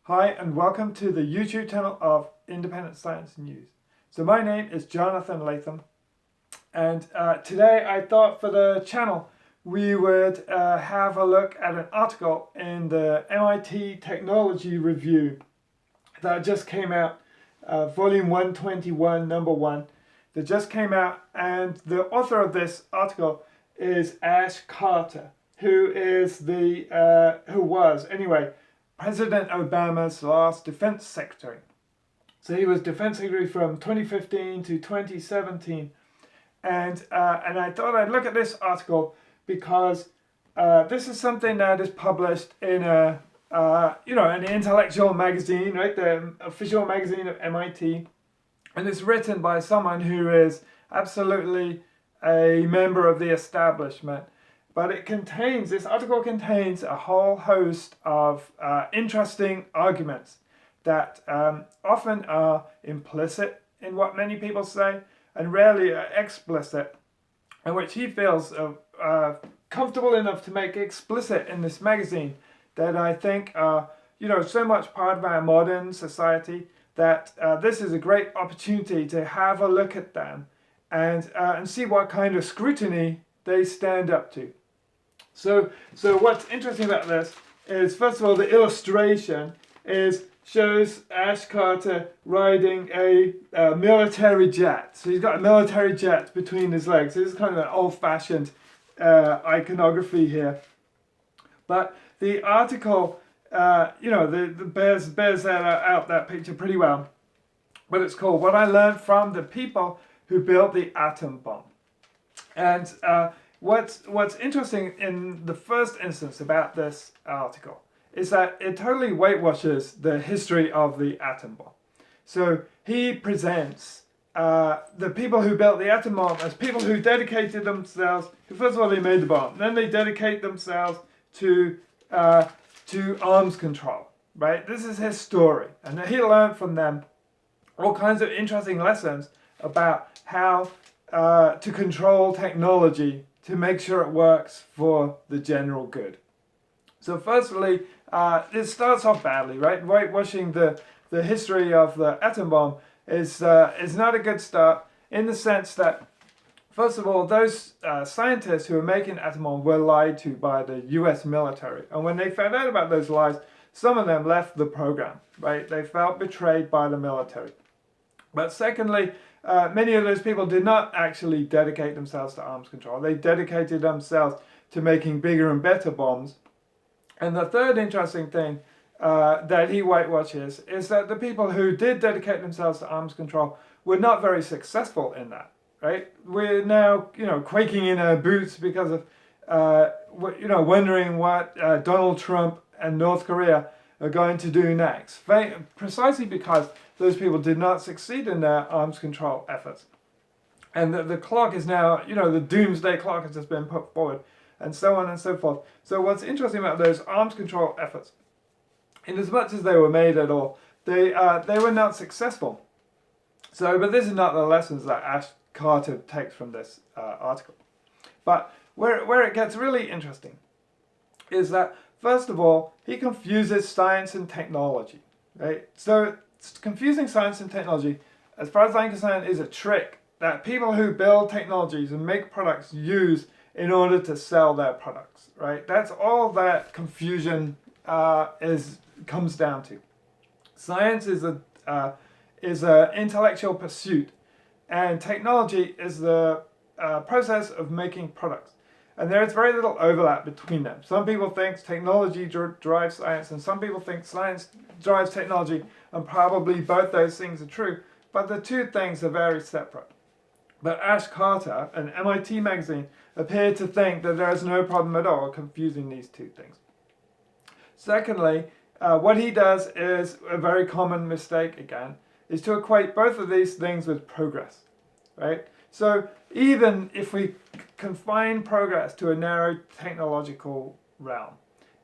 Hi and welcome to the YouTube channel of Independent Science News. So my name is Jonathan Latham, and today I thought for the channel we would have a look at an article in the MIT Technology Review that just came out, volume 121, number 1, that just came out, and the author of this article is Ash Carter, who was President Obama's last defense secretary. So he was defense secretary from 2015 to 2017, and I thought I'd look at this article because this is something that is published in an intellectual magazine, right? The official magazine of MIT, and it's written by someone who is absolutely a member of the establishment. But this article contains a whole host of interesting arguments that often are implicit in what many people say and rarely are explicit, and which he feels comfortable enough to make explicit in this magazine that I think are, so much part of our modern society that this is a great opportunity to have a look at them and see what kind of scrutiny they stand up to. So what's interesting about this is, first of all, the illustration shows Ash Carter riding a military jet. So he's got a military jet between his legs. This is kind of an old-fashioned iconography here. But the article, bears that picture pretty well. But it's called "What I Learned from the People Who Built the Atom Bomb." And what's interesting in the first instance about this article is that it totally whitewashes the history of the atom bomb. So he presents the people who built the atom bomb as people who dedicated themselves, first of all they made the bomb, then they dedicate themselves to arms control, right? This is his story, and he learned from them all kinds of interesting lessons about how to control technology to make sure it works for the general good. So firstly, it starts off badly, right? Whitewashing the history of the atom bomb is not a good start, in the sense that, first of all, those scientists who were making atom bomb were lied to by the US military. And when they found out about those lies, some of them left the program, right? They felt betrayed by the military. But secondly, many of those people did not actually dedicate themselves to arms control. They dedicated themselves to making bigger and better bombs. And the third interesting thing that he whitewashes is that the people who did dedicate themselves to arms control were not very successful in that, right? We're now, quaking in our boots because of, wondering what Donald Trump and North Korea are going to do next. Precisely because those people did not succeed in their arms control efforts. And the clock is now, the doomsday clock has just been put forward, and so on and so forth. So what's interesting about those arms control efforts, in as much as they were made at all, they were not successful. So, but this is not the lessons that Ash Carter takes from this article. But where it gets really interesting is that, first of all, he confuses science and technology, right? So confusing science and technology, as far as I'm concerned, is a trick that people who build technologies and make products use in order to sell their products, right? That's all that confusion comes down to. Science is a intellectual pursuit, and technology is the process of making products. And there is very little overlap between them. Some people think technology drives science, and some people think science drives technology, and probably both those things are true, but the two things are very separate. But Ash Carter, an MIT magazine, appeared to think that there is no problem at all confusing these two things. Secondly, what he does is a very common mistake again, is to equate both of these things with progress, right? So even if we confine progress to a narrow technological realm,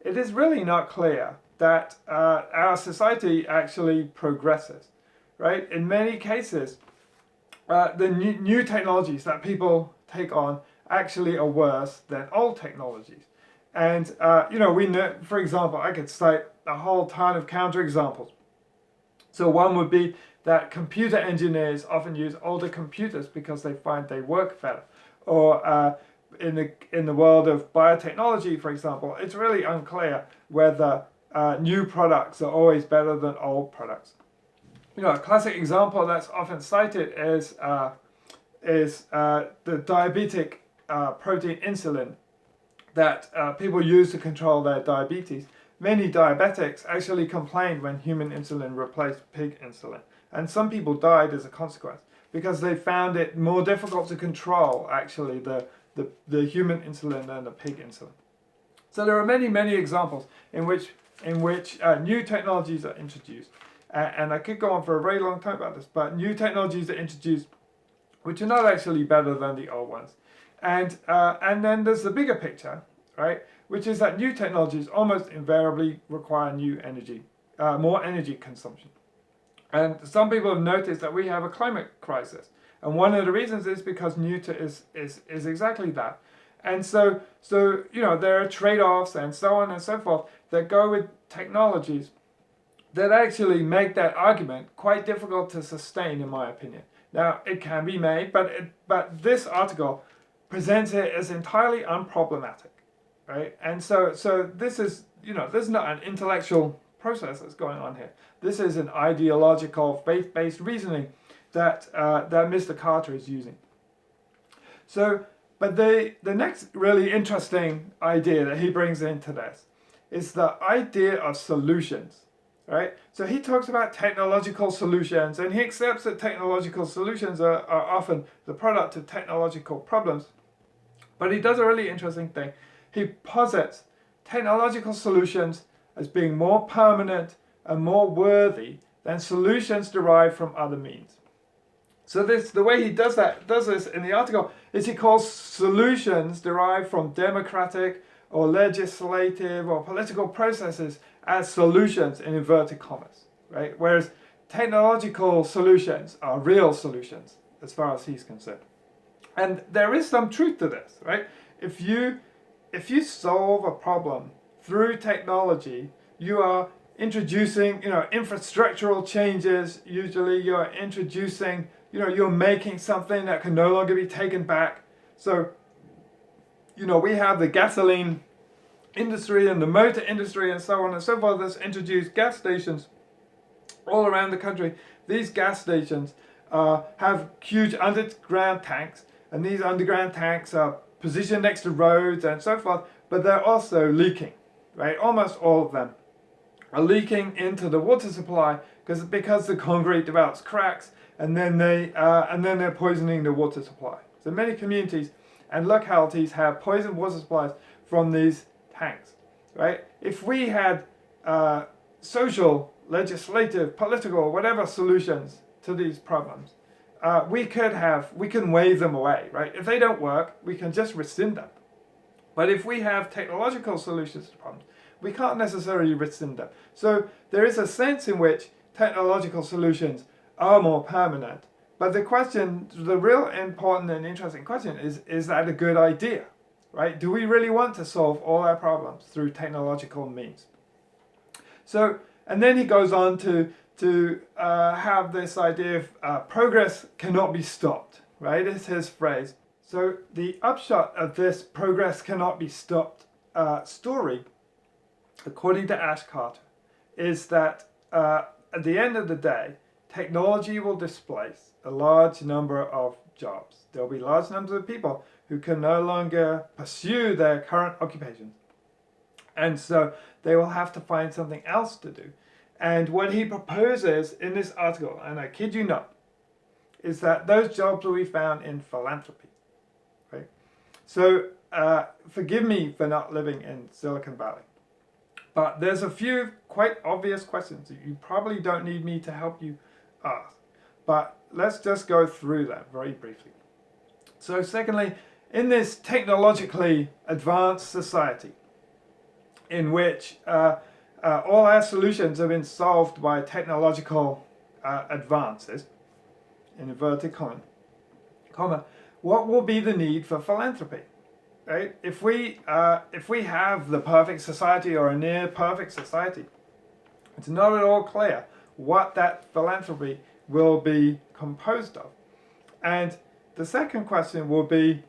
it is really not clear that our society actually progresses, right? In many cases, the new technologies that people take on actually are worse than old technologies. And we know, for example, I could cite a whole ton of counterexamples. So one would be that computer engineers often use older computers because they find they work better. Or in the world of biotechnology, for example, it's really unclear whether new products are always better than old products. A classic example that's often cited is the diabetic protein insulin that people use to control their diabetes. Many diabetics actually complained when human insulin replaced pig insulin, and some people died as a consequence because they found it more difficult to control, actually, the human insulin than the pig insulin. So there are many examples in which new technologies are introduced, and I could go on for a very long time about this, but new technologies are introduced which are not actually better than the old ones. And then there's the bigger picture, right? Which is that new technologies almost invariably require more energy consumption. And some people have noticed that we have a climate crisis. And one of the reasons is because is exactly that. And so there are trade-offs and so on and so forth that go with technologies that actually make that argument quite difficult to sustain, in my opinion. Now, it can be made, but this article presents it as entirely unproblematic, right? And so this is not an intellectual process that's going on here. This is an ideological, faith-based reasoning that Mr. Carter is using. So, but the next really interesting idea that he brings into this is the idea of solutions. Right? So he talks about technological solutions, and he accepts that technological solutions are often the product of technological problems. But he does a really interesting thing. He posits technological solutions as being more permanent and more worthy than solutions derived from other means. So the way he does this in the article is he calls solutions derived from democratic or legislative or political processes as solutions in inverted commas, right? Whereas technological solutions are real solutions as far as he's concerned. And there is some truth to this, right? If you solve a problem through technology, you are introducing, infrastructural changes. Usually you're introducing, you're making something that can no longer be taken back. So, we have the gasoline industry and the motor industry and so on and so forth that's introduced gas stations all around the country. These gas stations have huge underground tanks, and these underground tanks are positioned next to roads and so forth, but they're also leaking, right? Almost all of them are leaking into the water supply because the concrete develops cracks, and then they're poisoning the water supply. So many communities and localities have poisoned water supplies from these tanks, right? If we had social, legislative, political, whatever solutions to these problems, we can wave them away, right? If they don't work, we can just rescind them. But if we have technological solutions to problems, we can't necessarily rescind them. So there is a sense in which technological solutions are more permanent. But the real important and interesting question is that a good idea? Right? Do we really want to solve all our problems through technological means? So, and then he goes on to have this idea of progress cannot be stopped, right? It's his phrase. So the upshot of this progress cannot be stopped story, according to Ash Carter, is that at the end of the day, technology will displace a large number of jobs. There will be large numbers of people who can no longer pursue their current occupations. And so they will have to find something else to do. And what he proposes in this article, and I kid you not, is that those jobs will be found in philanthropy. Right? So forgive me for not living in Silicon Valley, but there's a few quite obvious questions that you probably don't need me to help you ask. But let's just go through them very briefly. So secondly, in this technologically advanced society, in which all our solutions have been solved by technological advances, in inverted comma, what will be the need for philanthropy? right? If we have the perfect society or a near perfect society, it's not at all clear what that philanthropy will be composed of. And the second question will be,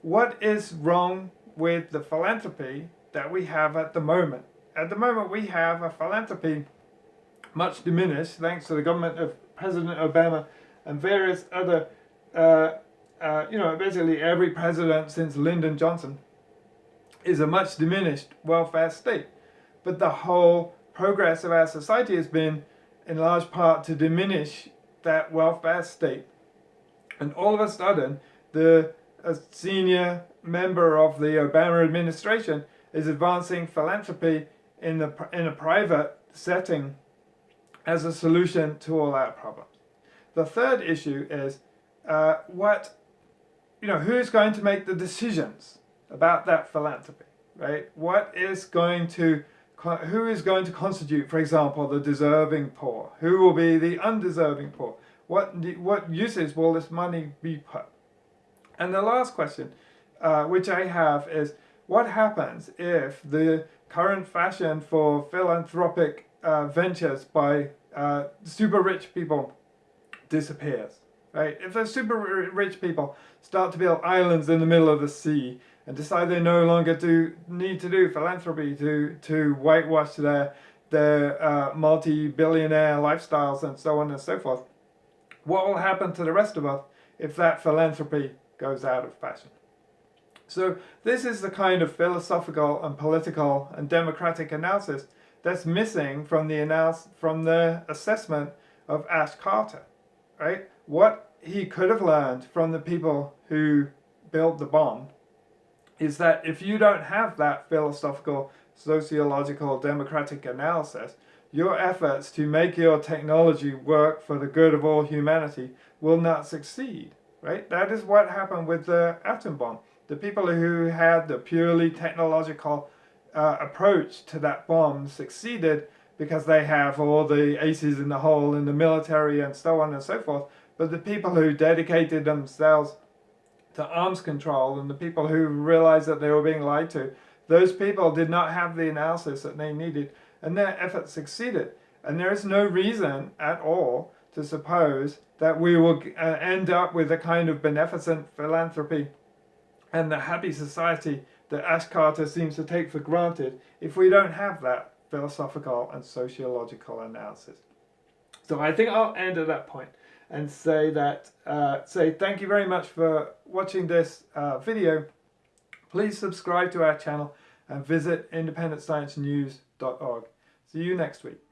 what is wrong with the philanthropy that we have at the moment? At the moment, we have a philanthropy much diminished thanks to the government of President Obama and various other, basically every president since Lyndon Johnson is a much diminished welfare state. But the whole progress of our society has been in large part to diminish that welfare state. And all of a sudden, a senior member of the Obama administration is advancing philanthropy in a private setting as a solution to all our problems. The third issue is who's going to make the decisions about that philanthropy, right? Who is going to constitute, for example, the deserving poor? Who will be the undeserving poor? What uses will this money be put? And the last question, which I have, is what happens if the current fashion for philanthropic ventures by super rich people disappears, right? If those super rich people start to build islands in the middle of the sea and decide they no longer need to do philanthropy to whitewash their multi-billionaire lifestyles and so on and so forth, what will happen to the rest of us if that philanthropy goes out of fashion? So this is the kind of philosophical and political and democratic analysis that's missing from the assessment of Ash Carter, right? What he could have learned from the people who built the bomb is that if you don't have that philosophical, sociological, democratic analysis, your efforts to make your technology work for the good of all humanity will not succeed, right? That is what happened with the atom bomb. The people who had the purely technological approach to that bomb succeeded because they have all the aces in the hole in the military and so on and so forth. But the people who dedicated themselves to arms control and the people who realized that they were being lied to, those people did not have the analysis that they needed, and their efforts succeeded. And there is no reason at all to suppose that we will end up with a kind of beneficent philanthropy and the happy society that Ash Carter seems to take for granted if we don't have that philosophical and sociological analysis. So I think I'll end at that point and say thank you very much for watching this video. Please subscribe to our channel and visit independentsciencenews.org. See you next week.